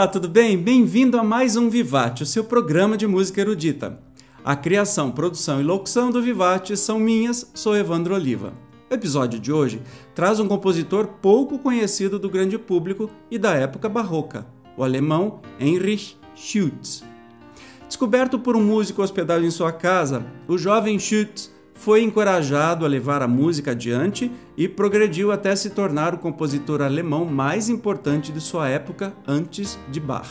Olá, tudo bem? Bem-vindo a mais um Vivat, o seu programa de música erudita. A criação, produção e locução do Vivat são minhas, sou Evandro Oliva. O episódio de hoje traz um compositor pouco conhecido do grande público e da época barroca, o alemão Heinrich Schütz. Descoberto por um músico hospedado em sua casa, o jovem Schütz foi encorajado a levar a música adiante e progrediu até se tornar o compositor alemão mais importante de sua época antes de Bach.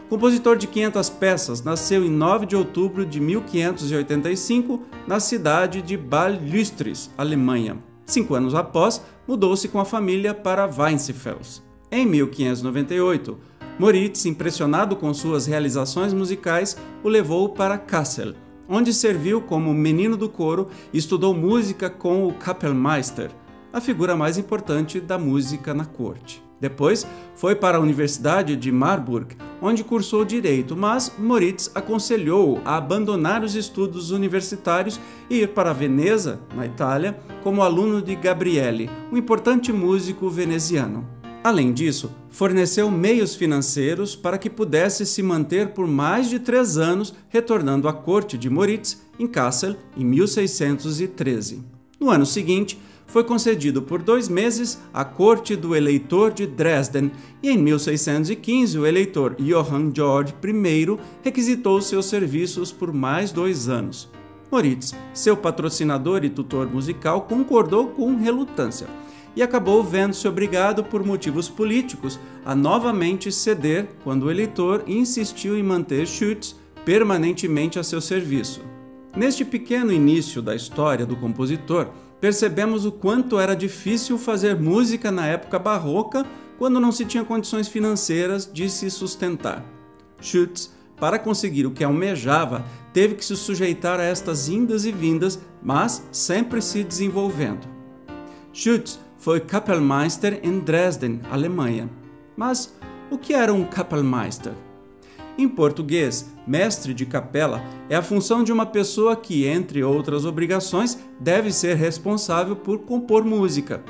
Compositor de 500 peças, nasceu em 9 de outubro de 1585 na cidade de Bad-Lüstritz, Alemanha. 5 anos após, mudou-se com a família para Weinsfels. Em 1598, Moritz, impressionado com suas realizações musicais, o levou para Kassel, onde serviu como menino do coro e estudou música com o Kapellmeister, a figura mais importante da música na corte. Depois, foi para a Universidade de Marburg, onde cursou Direito, mas Moritz aconselhou-o a abandonar os estudos universitários e ir para Veneza, na Itália, como aluno de Gabriele, um importante músico veneziano. Além disso, forneceu meios financeiros para que pudesse se manter por mais de 3 anos, retornando à corte de Moritz, em Kassel, em 1613. No ano seguinte, foi concedido por 2 meses à corte do eleitor de Dresden e em 1615 o eleitor Johann Georg I requisitou seus serviços por mais 2 anos. Moritz, seu patrocinador e tutor musical, concordou com relutância e acabou vendo-se obrigado por motivos políticos a novamente ceder quando o eleitor insistiu em manter Schütz permanentemente a seu serviço. Neste pequeno início da história do compositor, percebemos o quanto era difícil fazer música na época barroca quando não se tinha condições financeiras de se sustentar. Schütz, para conseguir o que almejava, teve que se sujeitar a estas indas e vindas, mas sempre se desenvolvendo. Schütz foi Kapellmeister em Dresden, Alemanha. Mas o que era um Kapellmeister? Em português, mestre de capela é a função de uma pessoa que, entre outras obrigações, deve ser responsável por compor música.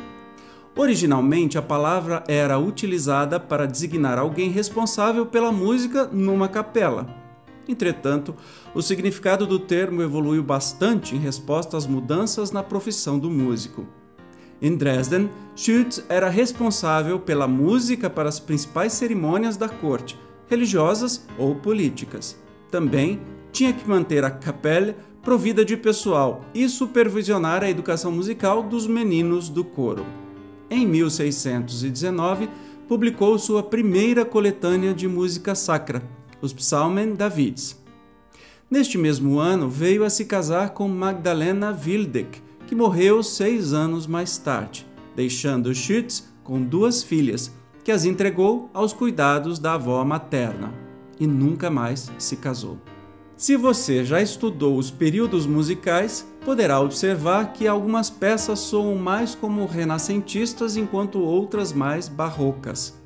Originalmente, a palavra era utilizada para designar alguém responsável pela música numa capela. Entretanto, o significado do termo evoluiu bastante em resposta às mudanças na profissão do músico. Em Dresden, Schütz era responsável pela música para as principais cerimônias da corte, religiosas ou políticas. Também tinha que manter a capela provida de pessoal e supervisionar a educação musical dos meninos do coro. Em 1619, publicou sua primeira coletânea de música sacra, os Psalmen Davids. Neste mesmo ano, veio a se casar com Magdalena Wildeck, que morreu 6 anos mais tarde, deixando Schütz com 2 filhas, que as entregou aos cuidados da avó materna, e nunca mais se casou. Se você já estudou os períodos musicais, poderá observar que algumas peças soam mais como renascentistas, enquanto outras mais barrocas.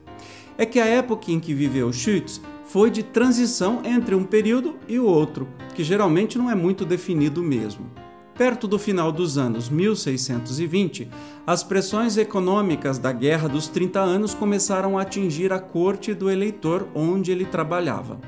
É que a época em que viveu Schütz foi de transição entre um período e o outro, que geralmente não é muito definido mesmo. Perto do final dos anos 1620, as pressões econômicas da Guerra dos 30 Anos começaram a atingir a corte do eleitor onde ele trabalhava.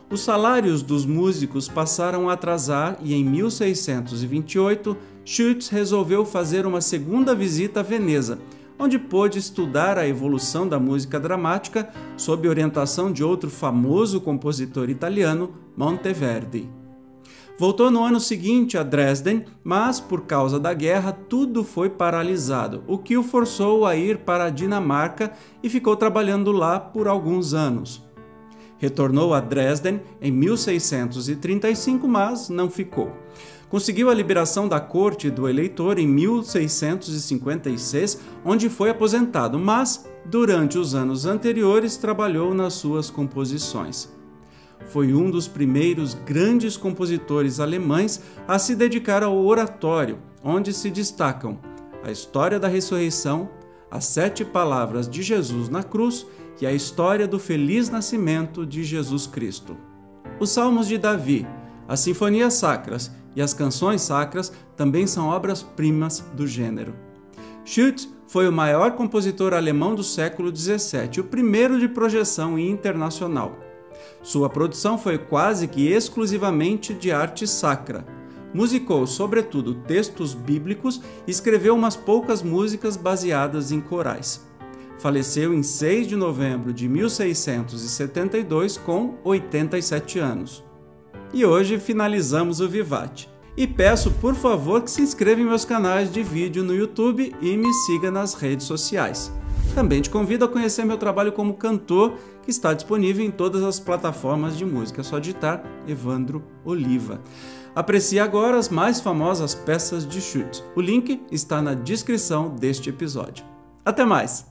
Os salários dos músicos passaram a atrasar e em 1628, Schütz resolveu fazer uma segunda visita a Veneza, onde pôde estudar a evolução da música dramática sob orientação de outro famoso compositor italiano, Monteverdi. Voltou no ano seguinte a Dresden, mas por causa da guerra tudo foi paralisado, o que o forçou a ir para a Dinamarca e ficou trabalhando lá por alguns anos. Retornou a Dresden em 1635, mas não ficou. Conseguiu a liberação da corte do eleitor em 1656, onde foi aposentado, mas durante os anos anteriores trabalhou nas suas composições. Foi um dos primeiros grandes compositores alemães a se dedicar ao oratório, onde se destacam a história da ressurreição, as 7 palavras de Jesus na cruz e a história do feliz nascimento de Jesus Cristo. Os Salmos de Davi, as sinfonias sacras e as canções sacras também são obras-primas do gênero. Schütz foi o maior compositor alemão do século XVII, o primeiro de projeção internacional. Sua produção foi quase que exclusivamente de arte sacra. Musicou, sobretudo, textos bíblicos e escreveu umas poucas músicas baseadas em corais. Faleceu em 6 de novembro de 1672 com 87 anos. E hoje finalizamos o Vivat. E peço, por favor, que se inscreva em meus canais de vídeo no YouTube e me siga nas redes sociais. Também te convido a conhecer meu trabalho como cantor, que está disponível em todas as plataformas de música. É só digitar Evandro Oliva. Aprecie agora as mais famosas peças de Schütz. O link está na descrição deste episódio. Até mais!